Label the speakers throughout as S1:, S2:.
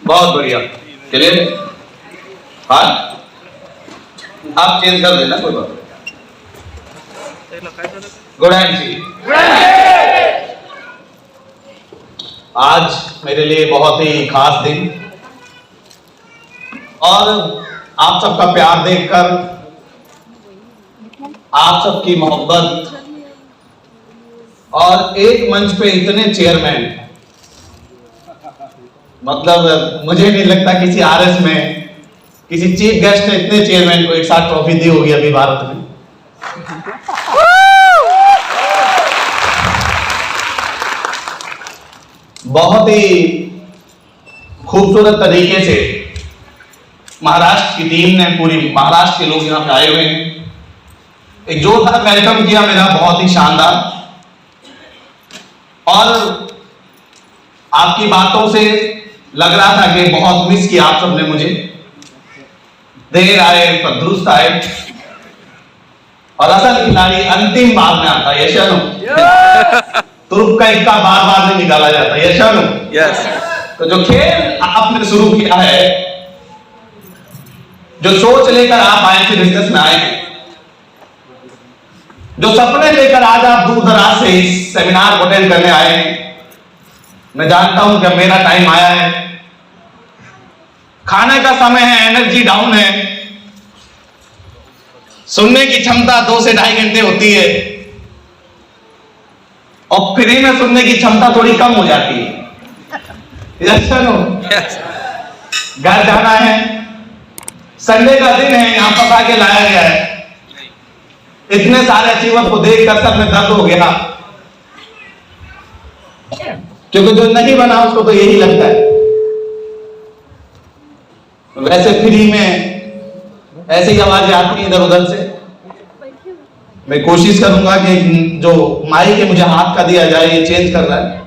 S1: बहुत बढ़िया। चलिए हाँ आप चेंज कर देना, कोई बात नहीं। गुड नाइट जी। आज मेरे लिए बहुत ही खास दिन और आप सबका प्यार देखकर, आप सबकी मोहब्बत और एक मंच पे इतने चेयरमैन, मतलब मुझे नहीं लगता किसी आरएस में किसी चीफ गेस्ट ने इतने चेयरमैन को एक साथ ट्रॉफी दी होगी अभी भारत में। बहुत ही खूबसूरत तरीके से महाराष्ट्र की टीम ने, पूरी महाराष्ट्र के लोग यहां पे आए हुए हैं, एक जोरदार वेलकम किया मेरा, बहुत ही शानदार। और आपकी बातों से लग रहा था कि बहुत मिस किया आप सबने मुझे, देर आए पर दुरुस्त आए, और असल खिलाड़ी अंतिम बार में आता है। यशानु तुरुप का इक्का बार बार नहीं निकाला जाता। यशानु
S2: यस।
S1: तो जो खेल आपने शुरू किया है, जो सोच लेकर आप आए थे, बिजनेस में आए, जो सपने लेकर आज आप दूर दराज से इस सेमिनार को अटेंड करने आए हैं, मैं जानता हूं कि मेरा टाइम आया है, खाने का समय है, एनर्जी डाउन है, सुनने की क्षमता 2 से 2.5 घंटे होती है और फ्री में सुनने की क्षमता थोड़ी कम हो जाती है। घर जाना है, संडे का दिन है, यहां पका के लाया गया है, इतने सारे अचीवर को देखकर सब में दर्द हो गया, क्योंकि जो नहीं बना उसको तो यही लगता है। वैसे फ्री में ऐसी ही आवाजें आती हैं इधर उधर से। मैं कोशिश करूंगा कि जो माइक है मुझे हाथ का दिया जाए, ये चेंज कर रहा है,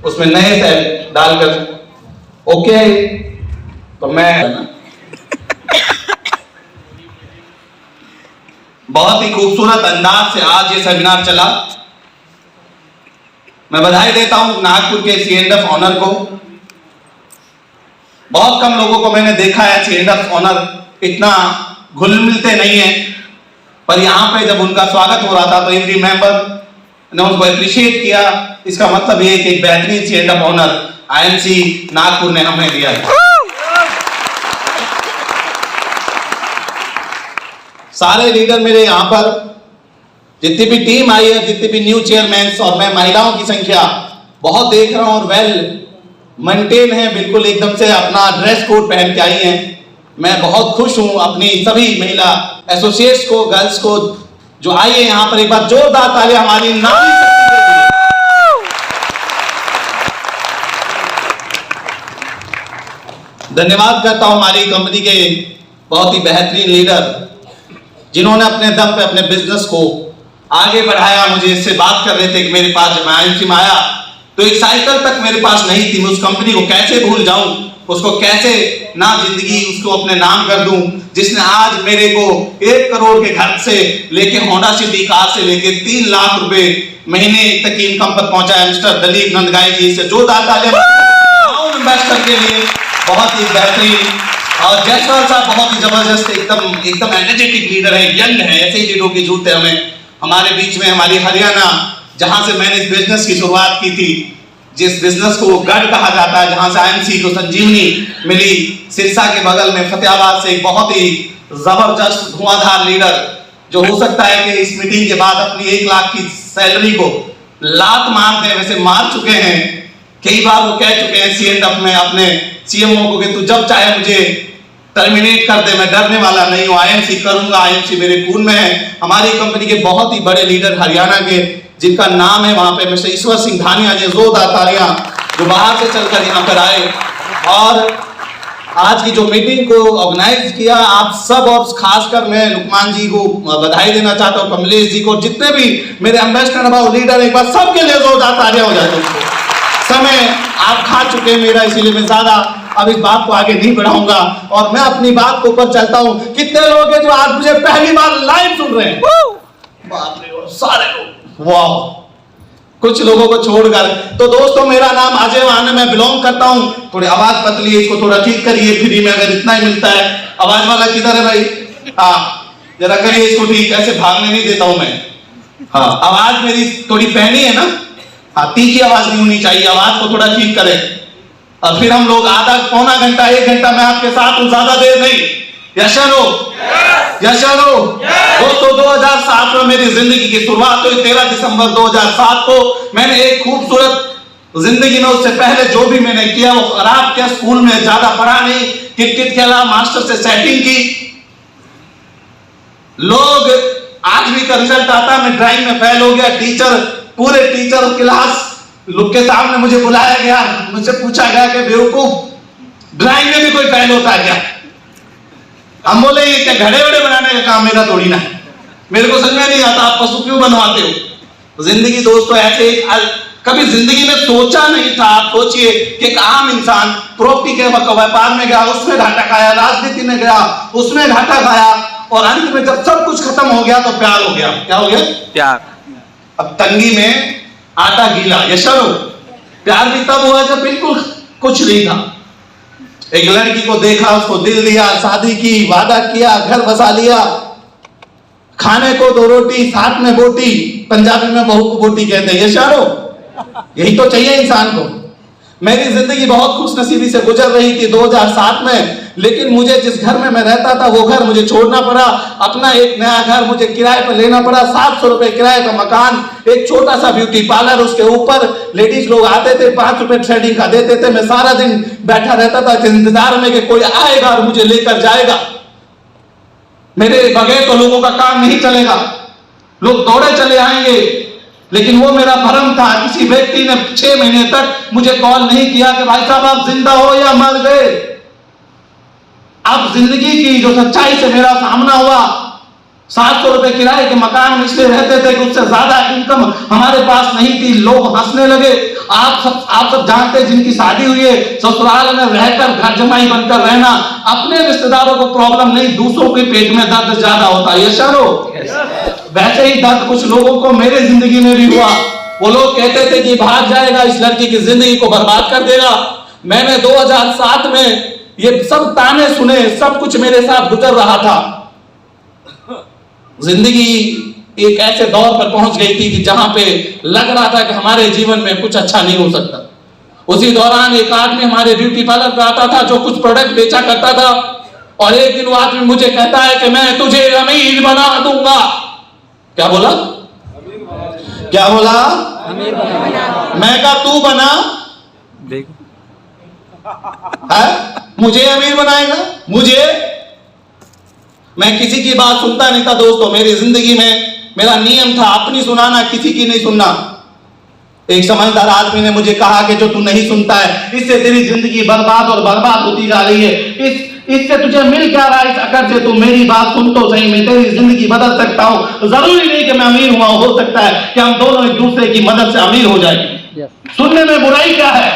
S1: उसमें नए सेल डालकर ओके, तो मैं बहुत ही खूबसूरत अंदाज से आज ये सेमिनार चला। मैं बधाई देता हूं नागपुर के C&F ऑनर को। बहुत कम लोगों को मैंने देखा है C&F ऑनर इतना घुल मिलते नहीं है, पर यहां पे जब उनका स्वागत हो रहा था तो एवरी मेंबर ने उनको अप्रिशिएट किया। इसका मतलब ये कि एक बेहतरीन C&F ऑनर IMC नागपुर ने हमें दिया है। सारे लीडर मेरे यहाँ पर, जितनी भी टीम आई है, जितनी भी न्यू चेयरमैन, और मैं महिलाओं की संख्या बहुत देख रहा हूं और वेल मेंटेन है, बिल्कुल एकदम से अपना ड्रेस कोड पहन के आई हैं। मैं बहुत खुश हूं अपनी सभी महिला एसोसिएट्स को, गर्ल्स को जो आई है यहाँ पर। एक बार जोरदार तालियां हमारी नारी शक्ति के लिए। धन्यवाद करता हूं हमारी कंपनी के बहुत ही बेहतरीन लीडर, जिन्होंने अपने दम पे अपने बिजनेस को आगे बढ़ाया। मुझे इससे बात कर रहे थे कि मेरे पास जब मैं IMC में आया तो एक साइकिल तक मेरे पास नहीं थी। मैं उस कंपनी को कैसे भूल जाऊं, उसको कैसे ना जिंदगी उसको अपने नाम कर दूं, जिसने आज मेरे को 1 करोड़ के घर से लेके होंडा सिटी कार से लेके 3 लाख रुपए महीने तक की इनकम पर पहुंचा है। मिस्टर दलीप नंदगाई जी से जोरदार तालियां इन्वेस्टर के लिए। बहुत ही बेहतरीन। और जायसवाल साहब बहुत ही जबरदस्त, एकदम एनर्जेटिक लीडर है, यंग है, ऐसे ही लीडरों की जरूरत है हमें हमारे बीच में। हमारी हरियाणा, जहां से मैंने इस बिजनेस की शुरुआत की थी, जिस बिजनेस को गढ़ कहा जाता है, जहां से IMC को संजीवनी मिली, सिरसा के बगल में फतेहाबाद से एक बहुत ही जबरदस्त धुआंधार लीडर, जो हो सकता है कि इस मीटिंग के बाद अपनी 1 लाख की सैलरी को लात मार दे, वैसे मार चुके हैं। कई बार वो कह चुके हैं C&F में अपने CMO को कि तू जब चाहे मुझे टर्मिनेट कर दे, मैं डरने वाला नहीं हूं, IMC करूंगा, IMC मेरे खून में है। हमारी कंपनी के बहुत ही बड़े लीडर हरियाणा के, जिनका नाम है वहां पे मिस्टर ईश्वर सिंह धानिया जी, जोरदार तालियां, जो बाहर से चलकर यहाँ पर आए और आज की जो मीटिंग को ऑर्गेनाइज किया। आप सब, और खासकर मैं लुकमान जी को बधाई देना चाहता हूँ, कमलेश जी को, जितने भी मेरे एम्बेसडर लीडर, एक बार सबके लिए जोरदार तालियां हो जाए। समय आप खा चुके मेरा, इसीलिए मैं ज्यादा अब इस बात को आगे नहीं बढ़ाऊंगा और मैं अपनी बात को ऊपर चलता हूं। कितने लोग हैं जो आज मुझे पहली बार लाइव सुन रहे हैं? बाप रे, सारे लोग। वाह, कुछ लोगों को छोड़कर। तो दोस्तों मेरा नाम अजय वाहन है, मैं बिलोंग करता हूं। थोड़ी आवाज पतली है, इसको थोड़ा ठीक करिए फ्री में, अगर इतना ही मिलता है। आवाज वाला किधर है भाई? हाँ जरा करिए इसको ठीक, ऐसे भागने नहीं देता हूं मैं। हाँ आवाज मेरी थोड़ी पैनी है ना, हाँ तीखी आवाज नहीं होनी चाहिए, आवाज को थोड़ा ठीक करें। और फिर हम लोग आधा पौना घंटा 1 घंटा मैं आपके साथ हूं, ज्यादा देर नहीं। यशनो यशनो दोस्तों 2007 में मेरी जिंदगी की शुरुआत हुई। 13 दिसंबर 2007 को मैंने एक खूबसूरत जिंदगी में, उससे पहले जो भी मैंने किया वो खराब किया। स्कूल में ज्यादा पढ़ा नहीं, क्रिकेट खेला, मास्टर से सेटिंग की। लोग 8वीं का रिजल्ट आता, मैं ड्राइंग में फेल हो गया। पूरे टीचर क्लास लोग के सामने मुझे बुलाया गया, मुझसे पूछा गया कि बेवकूफ ड्राइंग में भी कोई फेल होता है क्या? हम बोले ये क्या घड़े वड़े बनाने का काम मेरा थोड़ी ना, मेरे को समझ में नहीं आता आप पशु क्यों बनवाते हो। जिंदगी दोस्तों ऐसे कभी जिंदगी में सोचा नहीं था। आप सोचिए कि एक आम इंसान प्रॉपर्टी के व्यापार में गया, उसमें घाटा खाया, राजनीति में गया, उसमें घाटा खाया, और अंत में जब सब कुछ खत्म हो गया तो प्यार हो गया। क्या हो गया? प्यार। अब तंगी में आटा गीला। यशनो प्यार भी तब हुआ जब बिल्कुल कुछ नहीं था। एक लड़की को देखा, उसको दिल दिया, शादी की, वादा किया, घर बसा लिया, खाने को 2 रोटी साथ में बोटी, पंजाबी में बहू को बोटी कहते हैं। यशनो यही तो चाहिए इंसान को। मेरी जिंदगी बहुत खुशनसीबी से गुजर रही थी 2007 में, लेकिन मुझे जिस घर में मैं रहता था वो घर मुझे छोड़ना पड़ा। अपना एक नया घर मुझे किराए पर लेना पड़ा। 700 रुपए किराए का मकान, एक छोटा सा ब्यूटी पार्लर, उसके ऊपर लेडीज लोग आते थे, 5 रुपए थ्रेडिंग का देते थे। मैं सारा दिन बैठा रहता था इंतजार में कि कोई आएगा और मुझे लेकर जाएगा। मेरे बगैर तो लोगों का काम नहीं चलेगा, लोग दौड़े चले आएंगे। लेकिन वो मेरा भ्रम था। किसी व्यक्ति ने 6 महीने तक मुझे कॉल नहीं किया कि भाई साहब आप जिंदा हो या मर गए। अब जिंदगी की जो सच्चाई से मेरा सामना हुआ, 700 रुपए किराए के मकान में इसलिए रहते थे कि उससे ज्यादा इनकम हमारे पास नहीं थी। लोग हंसने लगे। आप सब जानते हैं जिनकी शादी हुई है, ससुराल में रहकर घर जमाई बनकर रहना, अपने रिश्तेदारों को प्रॉब्लम नहीं, दूसरों के पेट में दर्द ज्यादा होता है। ये शरो वैसे ही दर्द कुछ लोगों को मेरे जिंदगी में भी हुआ। वो लोग कहते थे कि भाग जाएगा, इस लड़की की जिंदगी को बर्बाद कर देगा। मैंने 2007 में ये सब ताने सुने, सब कुछ मेरे साथ गुजर रहा था। जिंदगी एक ऐसे दौर पर पहुंच गई थी कि जहां पे लग रहा था कि हमारे जीवन में कुछ अच्छा नहीं हो सकता। उसी दौरान एक आदमी हमारे ब्यूटी पार्लर पे आता था जो कुछ प्रोडक्ट बेचा करता था, और एक दिन वो आदमी मुझे कहता है कि मैं तुझे अमीर बना दूंगा। क्या बोला? क्या बोला? मैं कहा तू बना, मुझे अमीर बनाएगा? मुझे? मैं किसी की बात सुनता नहीं था दोस्तों। मेरी जिंदगी में मेरा नियम था अपनी सुनाना, किसी की नहीं सुनना। एक समझदार आदमी ने मुझे कहा कि जो तू नहीं सुनता है, इससे तेरी जिंदगी बर्बाद और बर्बाद होती जा रही है। इससे तुझे मिल क्या रहा है? अगर से तू मेरी बात सुन तो सही, मैं तेरी जिंदगी बदल सकता हूँ। जरूरी नहीं कि मैं अमीर हुआ, हो सकता है कि हम दोनों एक दूसरे की मदद से अमीर हो जाएंगे। सुनने में बुराई क्या है?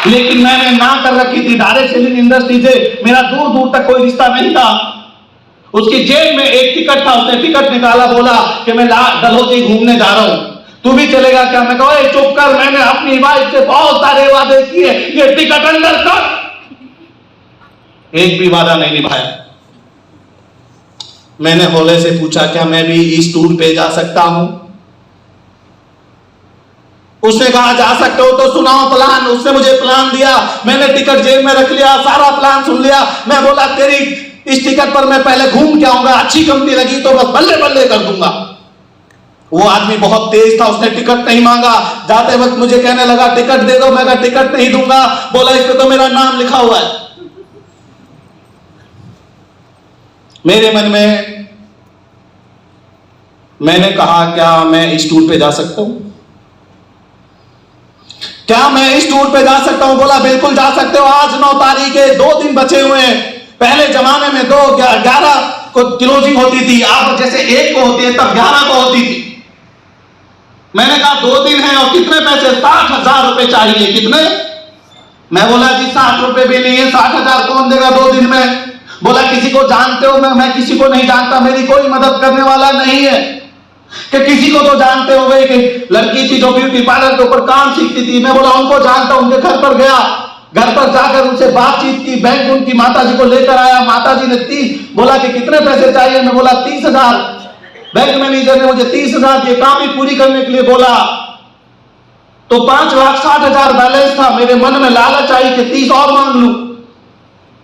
S1: लेकिन मैंने ना कर रखी थी। डायरेक्ट सेलिंग इंडस्ट्री से मेरा दूर दूर तक कोई रिश्ता नहीं था। उसकी जेब में एक टिकट था, उसने टिकट निकाला, बोला कि मैं डलहौजी घूमने जा रहा हूं, तू भी चलेगा क्या? मैं कहा चुप कर, मैंने अपनी वाइफ से बहुत सारे वादे किए, ये टिकट अंदर कर। एक भी वादा नहीं निभाया। मैंने होले से पूछा क्या मैं भी इस टूर पे जा सकता हूं? उसने कहा जा सकते हो तो सुनाओ प्लान। उसने मुझे प्लान दिया, मैंने टिकट जेब में रख लिया, सारा प्लान सुन लिया। मैं बोला तेरी इस टिकट पर मैं पहले घूम के आऊंगा, अच्छी कंपनी लगी तो बस बल्ले बल्ले कर दूंगा। वो आदमी बहुत तेज था, उसने टिकट नहीं मांगा। जाते वक्त मुझे कहने लगा टिकट दे दो। मैं कहा टिकट नहीं दूंगा। बोला इस पे तो मेरा नाम लिखा हुआ है। मेरे मन में मैंने कहा क्या मैं इस टूर पे जा सकता हूं? क्या मैं इस टूर पे जा सकता हूं? बोला बिल्कुल जा सकते हो। आज 9 तारीख है, 2 दिन बचे हुए हैं। पहले जमाने में 11 को क्लोजिंग होती थी, आप जैसे 1 को होती है तब 11 को होती थी। मैंने कहा 2 दिन है और कितने पैसे? 60,000 रुपए चाहिए। कितने? मैं बोला जी 60 रुपए भी नहीं है, 60,000 कौन देगा 2 दिन में? बोला किसी को जानते हो? मैं किसी को नहीं जानता, मेरी कोई मदद करने वाला नहीं है। कि किसी को तो जानते होंगे कि लड़की थी जो ब्यूटी पार्लर के ऊपर काम सीखती थी। मैं बोला उनको जानता, उनके घर पर गया, घर पर जाकर उनसे बातचीत की, बैंक उनकी माताजी को लेकर आया। माताजी ने 30 बोला कि कितने पैसे चाहिए? मैं बोला 30,000। बैंक मैनेजर ने मुझे 30,000 दिए, काम ही पूरी करने के लिए बोला। तो 5,60,000 बैलेंस था। मेरे मन में लालच आई कि 30 और मांग लूं,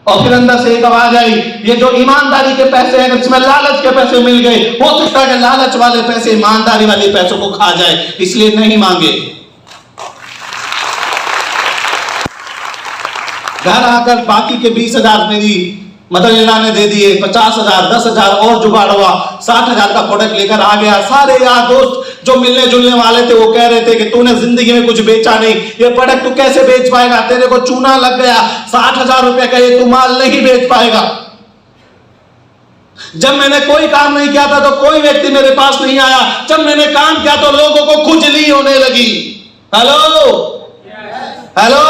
S1: और फिर अंदर से एक आवाज आई, ये जो ईमानदारी के पैसे हैं, इसमें लालच के पैसे मिल गए, हो सकता है कि लालच वाले पैसे ईमानदारी वाले पैसों को खा जाए, इसलिए नहीं मांगे। घर आकर बाकी के 20,000 मेरी मदर-इन-लॉ ने दे दिए, 50,000, 10,000 और जुगाड़ हुआ, 60,000 का प्रोडक्ट लेकर आ गया। सारे यार दोस्त जो मिलने जुलने वाले थे वो कह रहे थे कि तूने जिंदगी में कुछ बेचा नहीं, ये प्रोडक्ट तू कैसे बेच पाएगा, तेरे को चूना लग गया, 60,000 रुपए का ये तू माल नहीं बेच पाएगा। जब मैंने कोई काम नहीं किया था तो कोई व्यक्ति मेरे पास नहीं आया, जब मैंने काम किया तो लोगों को खुजली होने लगी। हेलो हेलो,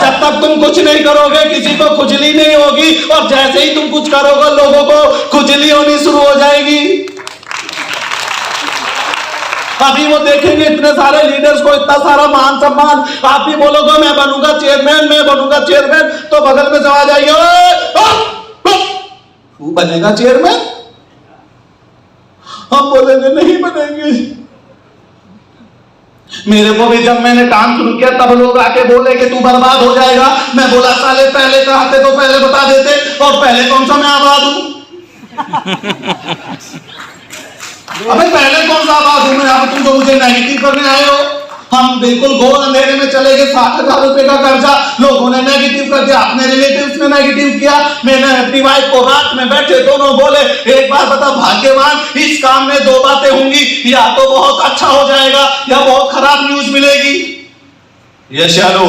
S1: जब तक तुम कुछ नहीं करोगे किसी को खुजली नहीं होगी, और जैसे ही तुम कुछ करोगे लोगों को खुजली होनी शुरू हो जाएगी। अभी वो देखेंगे इतने सारे लीडर्स को, इतना सारा मान सम्मान, आप भी बोलोगे मैं बनूंगा चेयरमैन, मैं बनूंगा चेयरमैन, तो बगल में आवाज आएगी तू बनेगा चेयरमैन? हम बोलेंगे नहीं बनेंगे। मेरे को भी जब मैंने काम शुरू किया तब लोग आके बोले कि तू बर्बाद हो जाएगा। मैं बोला साले पहले चाहते तो पहले बता देते, और पहले कौन सा मैं आबाद हूं? अबे पहले कौन सा आबाद हूं मैं? अब तुम जो मुझे नेगेटिव करने आए हो। हम बिल्कुल घोर अंधेरे में चले गए। 60,000 रुपए का कर्जा लोगों ने नेगेटिव कर दिया, अपने रिलेटिव्स ने नेगेटिव किया। मैंने अपनी वाइफ को रात में बैठे दोनों बोले, एक बार बता भाग्यवान, इस काम में 2 बातें होंगी, या तो बहुत अच्छा हो जाएगा या बहुत खराब न्यूज मिलेगी। यस या नो?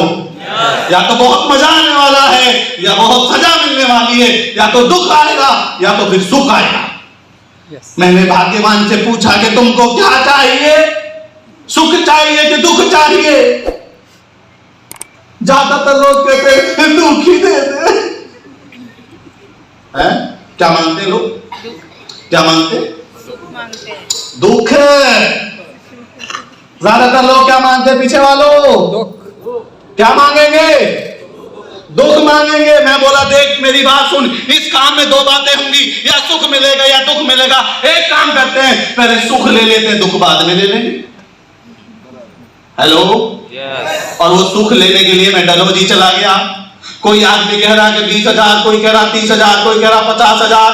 S1: या तो बहुत मजा आने वाला है या बहुत सजा मिलने वाली है, या तो दुख आएगा या तो फिर सुख आएगा। मैंने भाग्यवान से पूछा कि तुमको क्या चाहिए, सुख चाहिए कि दुख चाहिए? ज्यादातर लोग कहते हैं दुख ही दे दे। हैं? क्या मांगते लोग? क्या मांगते? दुख। ज्यादातर लोग क्या मांगते? पीछे वालों क्या मांगेंगे? दुख मांगेंगे। मैं बोला देख मेरी बात सुन, इस काम में 2 बातें होंगी, या सुख मिलेगा या दुख मिलेगा। एक काम करते हैं, पहले सुख ले लेते हैं, दुख बाद में ले लेंगे। Hello yes. और वो सुख लेने के लिए मैं डलहौजी चला गया। कोई आदमी कह रहा कि 20,000, कोई कह रहा 30,000, कोई कह रहा 50,000।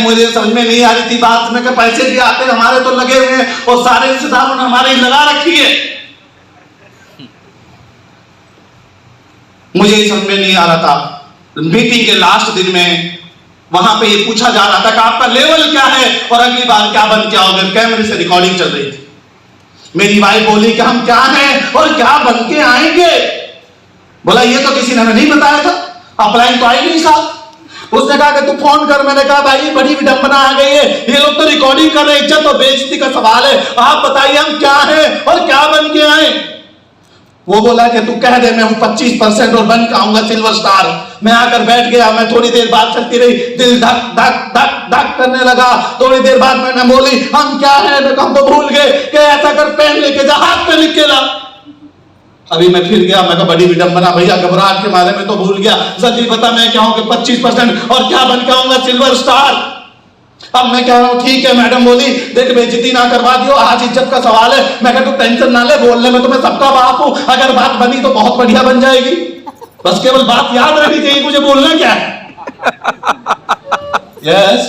S1: मुझे समझ में नहीं आ रही थी बात में कि पैसे भी आते हमारे तो लगे हुए हैं, और सारे रिश्तेदारों ने हमारी लगा रखी है। मुझे समझ में नहीं आ रहा था। मीटिंग के लास्ट दिन में वहां पे ये पूछा जा रहा था कि आपका लेवल क्या है और अगली बार क्या बन के आओगे। कैमरे से रिकॉर्डिंग चल रही थी। मेरी वाइफ बोली कि हम क्या हैं और क्या बन के आएंगे। बोला ये तो किसी ने हमें नहीं बताया था, अपलाइन तो आई नहीं साहब। उसने कहा कि तू फोन कर। मैंने कहा भाई बड़ी विडंबना आ गई है, ये लोग तो रिकॉर्डिंग कर रहे हैं, इज्जत और बेइज्जती का सवाल है, आप बताइए हम क्या हैं और क्या बन के आए। वो बोला कि तू कह दे मैं हूं 25% और बन के आऊंगा सिल्वर स्टार। मैं आकर बैठ गया। मैं थोड़ी देर बाद चलती रही, दिल धक धक धक धक करने लगा। थोड़ी देर बाद मैंने बोली हम क्या है, हम तो भूल गए कि ऐसा कर पेन लेके जा, हाथ पे लिख के ला। अभी मैं फिर गया। मैं कहा बड़ी विडंबना भैया, घबराहट के मारे में तो भूल गया। जल्दी बता मैं क्या हूं कि 25% और क्या बन के आऊंगा सिल्वर स्टार। अब मैं कह रहा हूं ठीक है। मैडम बोली देख बेइज्जती ना करवा दियो, आज इज्जत का सवाल है। मैं कहा तू टेंशन ना ले, बोलने में तो मैं सबका बाप हूं, अगर बात बनी तो बहुत बढ़िया बन जाएगी, बस केवल बात याद रहनी चाहिए मुझे बोलना क्या है। यस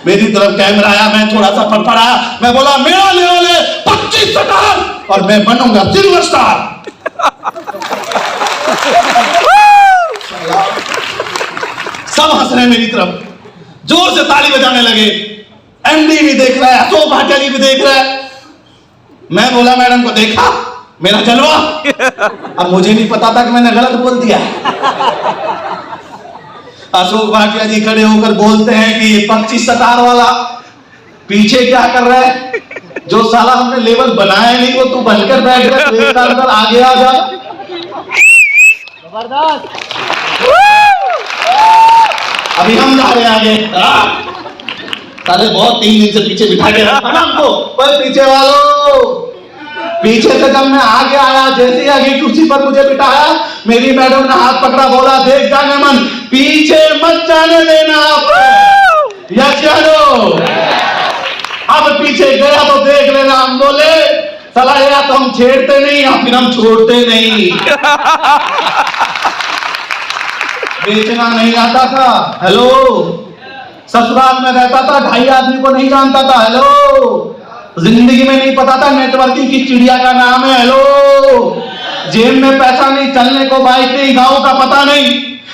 S1: मेरी तरफ कैमरा आया, मैं थोड़ा सा फड़फड़ाया। मैं बोला मेरा लेवल है 25 स्टार और मैं बनूंगा सिल्वर स्टार। सब हंस रहे हैं मेरी तरफ, जोर से ताली बजाने लगे। एमडी भी देख रहा है, अशोक भाटिया जी भी देख रहा है। मैं बोला मैडम को देखा मेरा जलवा। अब मुझे नहीं पता था कि मैंने गलत बोल दिया। अशोक भाटिया जी खड़े होकर बोलते हैं कि ये 25 स्टार वाला पीछे क्या कर रहा है, जो साला हमने लेवल बनाया नहीं वो तू बनकर बैठ गया, तो एक साल कर आगे आ जा। जबरदस्त। अभी हम जा रहे हैं आगे। साले बहुत 3 दिन से पीछे बिठा के रखा ना हमको। पर पीछे वालों, पीछे से जब मैं आगे आया, जैसे ही आगे कुर्सी पर मुझे बिठाया, मेरी मैडम ने हाथ पकड़ा, बोला देख जाने मन, पीछे मत जाने देना आप, या चलो। अब पीछे गया तो देख लेना। हम बोले साला या तो हम छेड़ते नहीं या फिर हम छोड़ते नहीं। बेचना नहीं आता था, हेलो। ससुराल में रहता था, 2.5 आदमी को नहीं जानता था, हेलो। जिंदगी में नहीं पता था नेटवर्किंग की चिड़िया का नाम है, हेलो। जेब में पैसा नहीं, चलने को बाइक नहीं, गाँव का पता नहीं।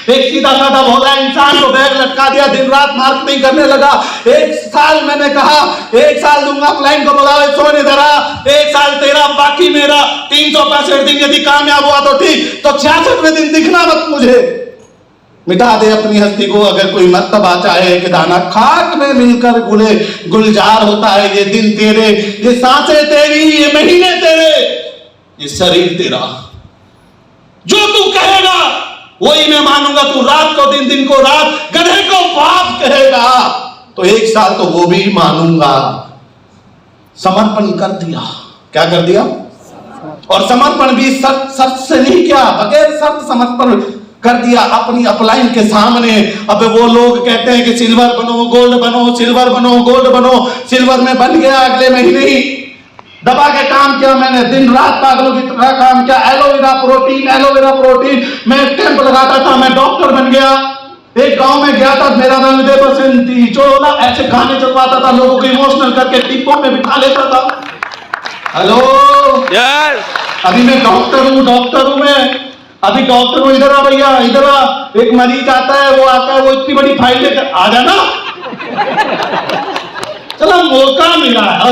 S1: एक सीधा साधा भोला इंसान को बैग लटका दिया, दिन रात मार्केटिंग करने लगा। 1 साल मैंने कहा 1 साल दूंगा, क्लाइंट को बुलाओ, सोने धरा, 1 साल तेरा बाकी मेरा, 365 दिन। यदि कामयाब हुआ तो ठीक, तो 66वें दिन दिखना मत मुझे। मिटा दे अपनी हस्ती को अगर कोई मर्तबा चाहे कि दाना खाक में मिलकर गुलजार होता है। ये दिन तेरे, ये सांसें तेरी, ये महीने तेरे, ये शरीर तेरा। जो तू कहेगा वही मैं मानूंगा। तू रात को दिन, दिन को रात, गधे को बाप कहेगा तो 1 साल तो वो भी मानूंगा। समर्पण कर दिया। क्या कर दिया? और समर्पण भी शर्त से नहीं किया, बगैर शर्त समर्पण कर दिया अपनी अपलाइन के सामने। अब वो लोग कहते हैं कि सिल्वर बनो, गोल्ड बनो, सिल्वर बनो, गोल्ड बनो। सिल्वर में बन गया, अगले महीने ही दबा के काम किया मैंने, दिन रात पागलों की तरह काम किया। एलोवेरा प्रोटीन, एलोवेरा प्रोटीन, मैं कैंप लगाता था, मैं डॉक्टर बन गया। एक गांव में गया था, मेरा रंग दे बसंती चोला, ऐसे गाने चलवाता था, लोगों को इमोशनल करके टिप्पो में बिठा लेता था, हेलो। अभी मैं डॉक्टर हूं मैं, अभी डॉक्टर हूं। इधर आ भैया, इधर आ। एक मरीज आता है, वो आता है, वो इतनी बड़ी फाइल लेकर आ जाना। चलो मौका मिला है,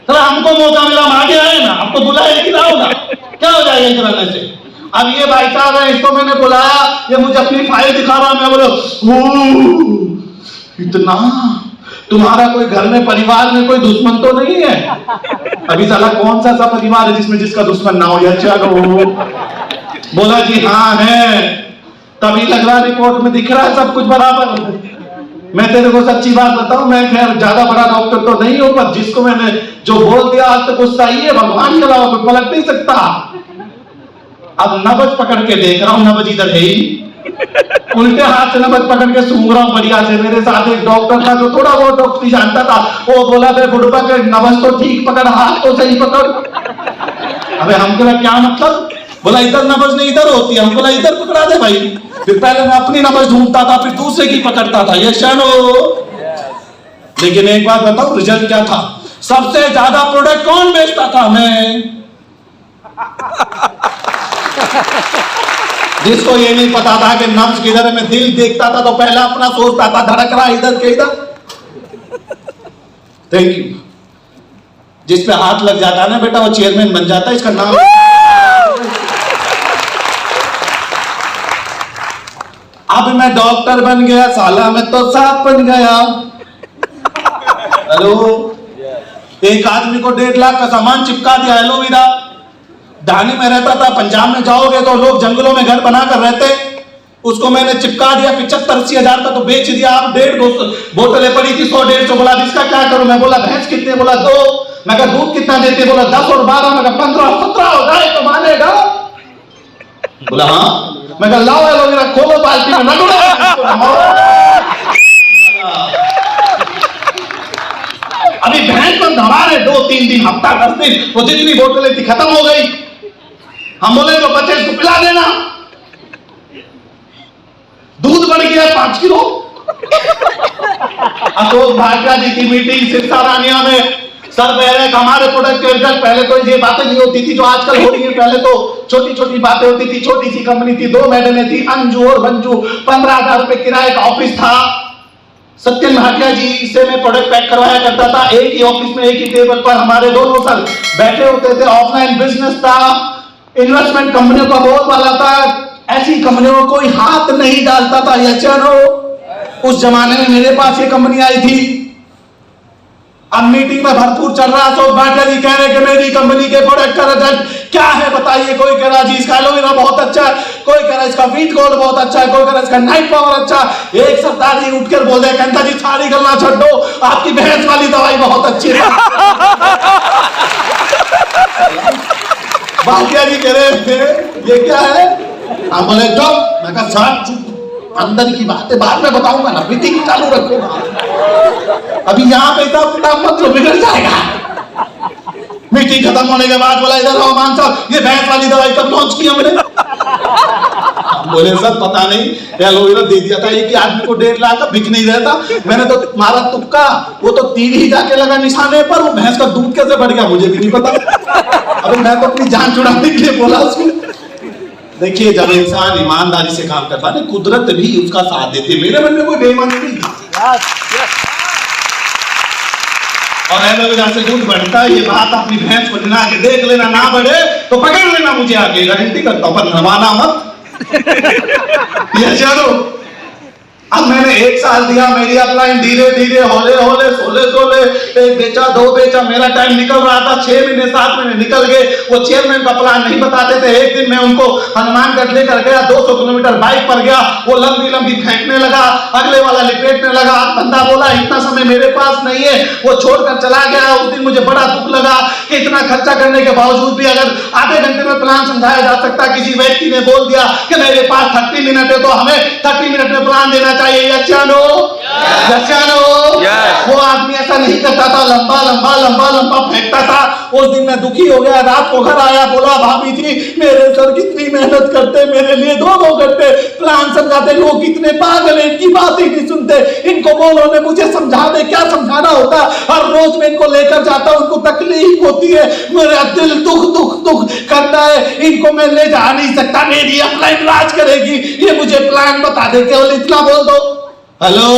S1: चलो हमको मौका मिला, हम आगे आए ना। आपको बुलाया कि ना होगा, क्या हो जाएगा इस तरह से। अब ये भाई साहब है, इसको मैंने बुलाया, ये मुझे अपनी फाइल दिखा रहा, मैं बोलो इतना। तुम्हारा कोई घर में, परिवार में कोई दुश्मन तो नहीं है? अभी साला कौन सा ऐसा परिवार है जिसमें जिसका दुश्मन ना हो? या चलो। बोला जी हाँ है। तभी लग रहा रिपोर्ट में दिख रहा है सब कुछ बराबर। मैं तेरे को सच्ची बात बताऊं, मैं खैर ज्यादा बड़ा डॉक्टर तो नहीं हूं, पर जिसको मैंने जो बोल दिया आज तक वो सही है, भगवान के अलावा कोई पलट नहीं सकता। अब नब्ज पकड़ के देख रहा हूं, नब्ज इधर है ही, उल्टे हाथ से नब्ज पकड़ के सूंघ रहा हूं बढ़िया से। मेरे साथ एक डॉक्टर था जो थोड़ा बहुत डॉक्टरी जानता था, वो बोला बे बुढ़बा के नब्ज तो ठीक पकड़, हाथ तो सही पकड़। अबे हम बोला क्या मतलब? बोला इधर नब्ज नहीं इधर होती है। हम बोला इधर पकड़ा दे भाई। फिर पहले मैं अपनी नब्ज ढूंढता था, फिर दूसरे की पकड़ता था, ये शनो। लेकिन एक बात बताओ, रिजल्ट क्या था? सबसे ज्यादा प्रोडक्ट कौन बेचता था? मैं। जिसको ये नहीं पता था कि नब्ज किधर है, मैं दिल देखता था तो पहले अपना सोचता था, धड़क रहा इधर के इधर। Thank you. जिस पे हाथ लग जाता है ना बेटा, वो चेयरमैन बन जाता है, इसका नाम। अब मैं डॉक्टर बन गया, साला मैं तो सांप बन गया, हेलो। एक आदमी को 1.5 लाख का सामान चिपका दिया, एलोवेरा। धानी में रहता था, पंजाब में जाओगे तो लोग जंगलों में घर बनाकर रहते, उसको मैंने चिपका दिया, 75-80 हजार का तो बेच दिया। आप 1.5 बोतलें पड़ी थी, 100-150। बोला इसका क्या करूं? मैं बोला भैंस कितने? बोला 2। मैं कहा दूध कितना देते? बोला 10 और 12। मैं कहा 15-17 हो जाए तो मानेगा? बोला हाँ। मैं कहा लाओ एलोवेरा, खोलो बाल्टी में, अभी भैंस पर धमा रहे 2-3 दिन, हफ्ता 10 दिन, वो जितनी बोतलें थी खत्म हो गई। हम बोले तो बच्चे को पिला देना। दूध बढ़ गया 5 किलो। अशोक भाटिया जी की मीटिंग सिरसा रानिया में, सर पहले हमारे प्रोडक्ट के रिजल्ट, पहले तो ये बातें नहीं होती थी जो आजकल हो रही है। पहले तो छोटी छोटी बातें होती थी, छोटी सी कंपनी थी, 2 मैडमें थी, अंजू और मंजू, 15,000 रुपए किराए का ऑफिस था। सत्यन भाटिया जी से मैं प्रोडक्ट पैक करवाया करता था, एक ही ऑफिस में, एक ही टेबल पर हमारे दोनों सर बैठे होते थे। ऑफलाइन बिजनेस था, इन्वेस्टमेंट कंपनियों का बहुत वाला था, ऐसी कंपनियों को कोई हाथ नहीं डालता था। ये चलो, उस जमाने में मेरे पास ये कंपनी आई थी।
S2: अब मीटिंग में भरपूर चल रहा, अशोक भाटिया जी कह रहे कि मेरी कंपनी के प्रोडक्ट का रिजल्ट क्या है बताइए। कोई कह रहा जी इसका एलोवेरा बहुत अच्छा है, कोई कह रहा इसका व्हीट गोल्ड बहुत अच्छा है, कोई कह रहा इसका नाइट पावर अच्छा है। एक सरदार जी उठकर बोल रहे कहता जी सारी गल्ला छोड़ दो, आपकी भैंस वाली दवाई बहुत अच्छी है। भाटिया जी कह रहे ये क्या है? हम बोले चुप। मैं कहा साहब चुप, अंदर की बातें बाद में बताऊंगा ना, मीटिंग चालू रखो अभी यहाँ पे किताब मत लो, बिगड़ जाएगा। मीटिंग खत्म होने के बाद बोला इधर आओ मान साहब, ये भैंस वाली दवाई कब लॉन्च की हमने? बोले सर पता नहीं, एलोवेरा दे दिया था एक ही आदमी को 1.5 लाख का, बिक नहीं रहता। मैंने तो मारा तुक्का, वो तो तीर ही जाके लगा निशाने पर, वो भैंस का दूध कैसे बढ़ गया मुझे भी नहीं पता। अभी मैं तो अपनी जान छुड़ाने के लिए बोला उसको। देखिए जब इंसान ईमानदारी से काम करता है, कुदरत भी उसका साथ देती। मेरे मन में कोई बेईमानी नहीं थी। और एलोवेरा से दूध बढ़ता है, ये बात अपनी भैंस को दिना के देख लेना, ना बढ़े तो पकड़ लेना मुझे आके, गारंटी करता हूं, पर नवाना मत। ये चलो अब मैंने 1 साल दिया, मेरी अपलाइन धीरे धीरे हौले हौले सोले सोले 1 बेचा 2 बेचा, मेरा टाइम निकल रहा था, 6 महीने 7 महीने निकल गए। वो चेयरमैन का प्लान नहीं बताते थे। एक दिन मैं उनको हनुमानगढ़ लेकर गया, 200 किलोमीटर बाइक पर गया, वो लंबी लंबी फेंकने लगा, अगले वाला लिपेटने लगा। बंदा बोला इतना समय मेरे पास नहीं है, वो छोड़कर चला गया। उस दिन मुझे बड़ा दुख लगा कि इतना खर्चा करने के बावजूद भी अगर आधे घंटे में प्लान समझाया जा सकता, किसी व्यक्ति ने बोल दिया कि मेरे पास 30 मिनट है तो हमें 30 मिनट में प्लान देना चाहिए। यस्यानो वो आदमी ऐसा नहीं करता था, लंबा लंबा लंबा लंबा फेंकता था। उस दिन मैं दुखी हो गया, रात को घर आया, बोला भाभी जी मेरे सर कितनी मेहनत करते, मेरे लिए 2-2 घंटे प्लान समझाते, लोग कितने पागल हैं, इनकी बात ही नहीं सुनते, इनको बोलो ने मुझे समझा दे, क्या समझाना होता। हर रोज मैं इनको लेकर जाता हूं, उनको तकलीफ होती है, मेरा दिल दुख दुख दुख करता है, इनको मैं ले जा नहीं सकता, मेरी अपलाइन राज करेगी, ये मुझे प्लान बता दे, केवल इतना बोल दो। हेलो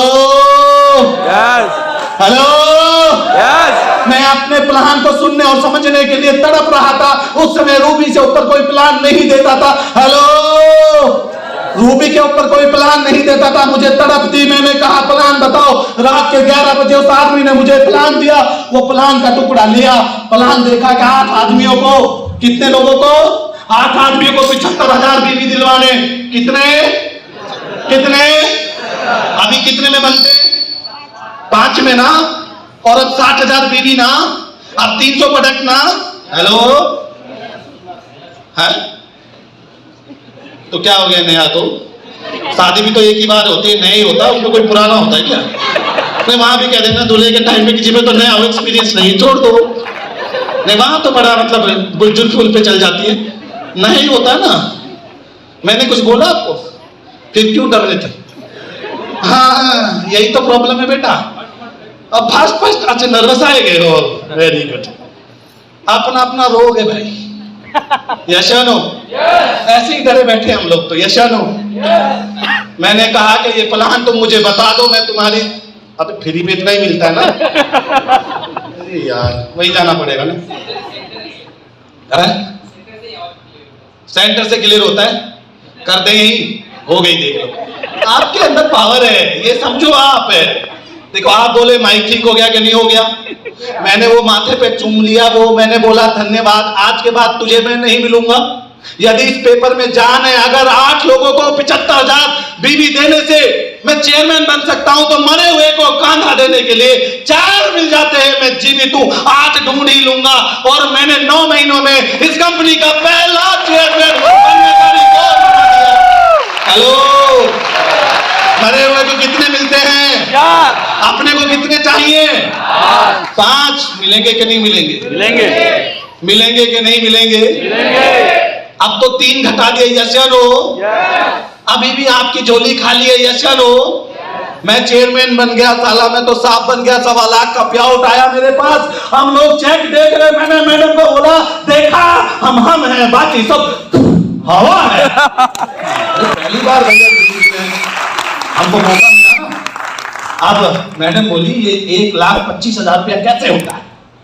S2: हेलो मैं अपने प्लान को सुनने और समझने के लिए तड़प रहा था। उस समय रूबी से ऊपर कोई प्लान नहीं देता था। हेलो रूबी के ऊपर कोई प्लान नहीं देता था, मुझे तड़प थी। मैंने कहा प्लान बताओ। रात के 11 बजे उस आदमी ने मुझे प्लान दिया। वो प्लान का टुकड़ा लिया, प्लान देखा कि 8 आदमियों को, कितने लोगों को? 8 आदमियों को 75,000 बीवी दिलवाने। कितने अभी कितने में बनते? 5 में ना, और अब 60,000 बीवी ना, अब 300 प्रोडक्ट ना। हेलो है तो क्या हो गया नया? तो शादी भी तो एक ही बार होती है, नया ही होता, उसमें कोई पुराना होता है क्या? नहीं वहां भी कह देना दूल्हे के टाइम में किसी में तो नया हो, एक्सपीरियंस नहीं, छोड़ दो। नहीं वहां तो बड़ा मतलब बुलजुल फुल पे चल जाती है, नया ही होता है ना। मैंने कुछ बोला आपको? फिर क्यों डर रहे थे? हाँ यही तो प्रॉब्लम है बेटा। अब फर्स्ट अच्छा नर्वस आए गए हो, वेरी गुड। अपना अपना रोग है भाई। यशानो ऐसे ही डरे बैठे हम लोग तो। यशानो मैंने कहा कि ये प्लान तुम मुझे बता दो, मैं तुम्हारी, अब फ्री में इतना ही मिलता है ना। अरे यार वही जाना पड़ेगा ना। सेंटर से क्लियर होता है, कर दे यही हो गई। देख लो आपके अंदर पावर है, ये समझो आप है। देखो आप बोले माइक ठीक हो गया कि नहीं हो गया, मैंने वो माथे पे चूम लिया, वो मैंने बोला धन्यवाद, आज के बाद तुझे मैं नहीं मिलूंगा। यदि इस पेपर में जान है अगर 8 लोगों को 75,000 बीवी देने से मैं चेयरमैन बन सकता हूं, तो मरे हुए को कांधा देने के लिए 4 मिल जाते हैं, मैं जीवित हूं 8 ढूंढ ही लूंगा। और मैंने 9 महीनों में इस कंपनी का पहला चेयरमैन बनने का रिकॉर्ड बना दिया। हेलो मरे हुए को कितने मिलते हैं? अपने को कितने चाहिए? 5 मिलेंगे कि नहीं मिलेंगे? मिलेंगे कि नहीं मिलेंगे? अब तो 3 घटा दिए। यशानो अभी भी आपकी झोली खाली है। यशानो मैं चेयरमैन बन गया, साला मैं तो साफ बन गया। 1.25 लाख का प्याउट आया मेरे पास, हम लोग चेक देख रहे। मैंने मैडम को बोला देखा हम हैं, बाकी सब हवा है। पहली बार भैया हमको मौका मिला ना। अब मैडम बोली ये 1,25,000 रुपया कैसे होता है?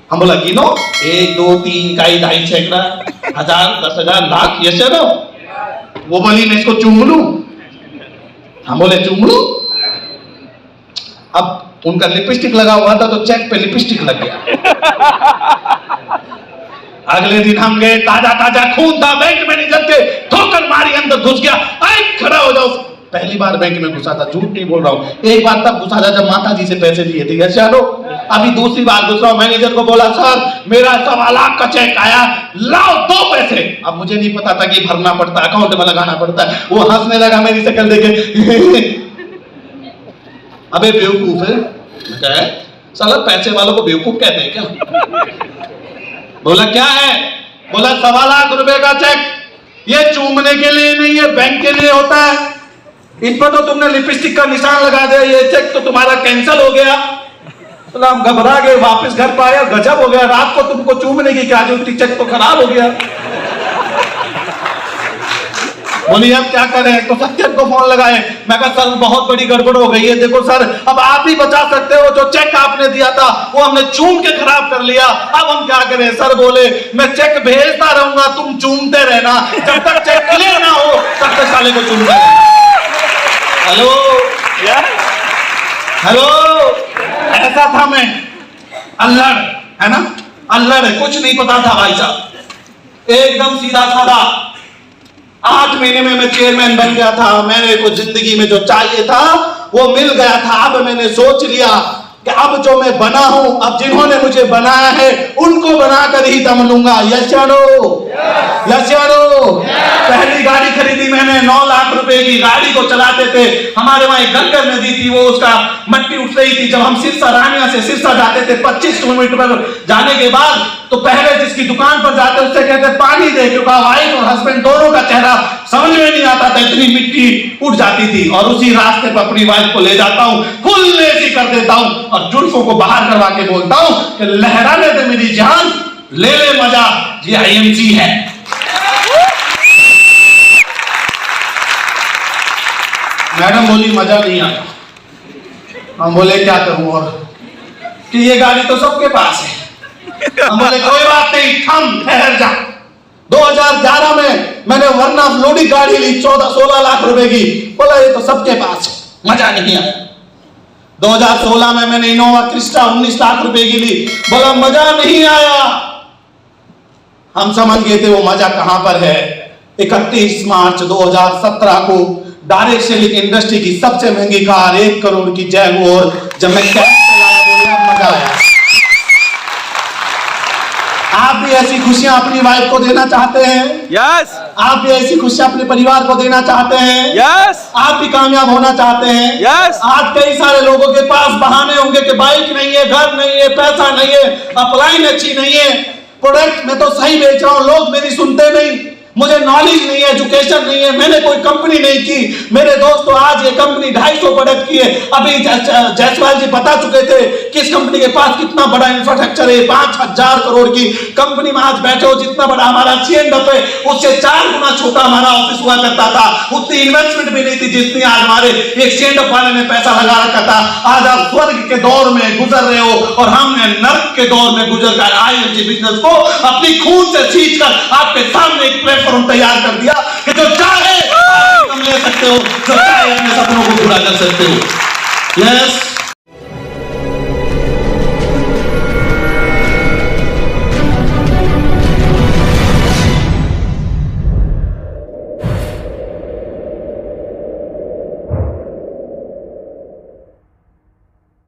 S2: हम बोला गिनो, 1 2 3 इकाई 2.5 सैकड़ा 1000 10,000 लाख। ये चलो वो बोली मैं इसको चूम लूं। हम बोले चूम लूं। अब उनका लिपस्टिक लगा हुआ था तो चेक पे लिपस्टिक लग गया। अगले दिन हम गए, ताजा ताजा खून था, बैंक मैनेजर के ठोकर मारी, अंदर घुस गया। आए खड़ा हो जाओ। पहली बार बैंक में घुसा था, झूठ नहीं बोल रहा हूँ, एक बार तब घुसा था जब माता जी से पैसे लिए थे, यस चलो। अभी दूसरी बार घुस रहा हूँ, मैनेजर को बोला सर मेरा 1.25 लाख का चेक आया, लाओ 2 पैसे। अब मुझे नहीं पता था कि भरना पड़ता है, अकाउंट में लगाना पड़ता है। वो हंसने लगा मेरी शक्ल देखे। अबे बेवकूफ है, क्या है साला, पैसे वालों को बेवकूफ कहते हैं क्या? बोला क्या है? बोला 1.25 लाख रुपए का चेक, ये चूमने के लिए नहीं है, बैंक के लिए होता है। इन पर तो तुमने लिपस्टिक का निशान लगा दिया, ये चेक तो तुम्हारा कैंसिल हो गया। बोला हम घबरा गए, वापस घर पाया, गजब हो गया, रात को तुमको चूमने की क्या जरूरत, चेक तो खराब हो गया। बोली अब क्या करें? तो सत्यम को फोन लगाए। मैं कहा सर बहुत बड़ी गड़बड़ हो गई है, देखो सर अब आप ही बचा सकते हो, जो चेक आपने दिया था वो हमने चूम के खराब कर लिया, अब हम क्या करें? सर बोले मैं चेक भेजता रहूंगा, तुम चूमते रहना, जब तक चेक क्लियर ना हो तब तक साले को चूमते रहना। हेलो हेलो, ऐसा था मैं, अल्लड़ है ना, अल्लड़ है, कुछ नहीं पता था भाई साहब, एकदम सीधा साधा। 8 महीने में मैं चेयरमैन बन गया था, मेरे को जिंदगी में जो चाहिए था वो मिल गया था। अब मैंने सोच लिया कि अब जो मैं बना हूं, अब जिन्होंने मुझे बनाया है उनको बनाकर ही दम लूंगा। यस या नो? यस या नो? पहली गाड़ी खरीदी मैंने 9 लाख रुपए की, गाड़ी को चलाते थे, हमारे वहां एक गंगर नदी थी, वो उसका मट्टी उठ रही थी। जब हम सिरसा रानिया से सिरसा जाते थे 25 किलोमीटर जाने के बाद, तो पहले जिसकी दुकान पर जाते उससे कहते पानी दे, क्योंकि वाइफ और हस्बैंड दोनों का चेहरा समझ में नहीं आता था, इतनी मिट्टी उठ जाती थी। और उसी रास्ते पर अपनी वाइफ को ले जाता हूं, फुल लेसी कर देता हूं और जुल्फों को बाहर करवा के बोलता हूं कि लहराने दे मेरी जान, ले ले मजा, ये IMC है। मैडम बोली मजा नहीं आया। हम बोले क्या करूं, और कि ये गाड़ी तो सबके पास है। हम बोले कोई बात नहीं, थम ठहर जा। 2011 में मैंने वरना फ्लोडी गाड़ी ली 14-16 लाख रुपए की, बोला ये तो सबके पास है, मजा नहीं आया। 2016 में मैंने इनोवा क्रिस्टा 19 लाख रुपए की ली, बोला मजा नहीं आया। हम समझ गए थे वो मजा कहां पर है। 31 मार्च 2017 को डायरेक्ट सेलिंग इंडस्ट्री की सबसे महंगी कार 1 करोड़ की जैगुआर, जब मैं कैश चलाया बोला मजा आया। आप भी ऐसी खुशियां अपनी वाइफ को देना चाहते हैं?
S3: यस।
S2: आप भी ऐसी खुशियां अपने परिवार को देना चाहते हैं?
S3: यस।
S2: आप भी कामयाब होना चाहते हैं?
S3: यस।
S2: आज कई सारे लोगों के पास बहाने होंगे कि बाइक नहीं है, घर नहीं है, पैसा नहीं है, अपलाइन अच्छी नहीं है, प्रोडक्ट में तो सही बेच रहा हूं, लोग मेरी सुनते नहीं, मुझे नॉलेज नहीं है, एजुकेशन नहीं है, मैंने कोई कंपनी नहीं की। मेरे दोस्तों आज ये कंपनी 250 प्रोडक्ट की है। अभी जायसवाल जी बता चुके थे कि इस कंपनी के पास कितना बड़ा इंफ्रास्ट्रक्चर है, 5000 करोड़ की कंपनी में आज बैठे हो, जितना बड़ा हमारा C&F है उससे 4 गुना छोटा हमारा ऑफिस हुआ करता था, उतनी इन्वेस्टमेंट भी नहीं थी जितनी आज हमारे एक C&F वाले ने पैसा लगा रखा था। आज आप स्वर्ग के दौर में गुजर रहे हो और हमने नर्क के दौर में गुजर कर IMC बिजनेस को अपनी खून से सींच कर आपके सामने एक प्लेटफॉर्म तैयार कर दिया कि जो चाहे तुम ले सकते हो, जो चाहे अपने सपनों को पूरा कर सकते हो। यस।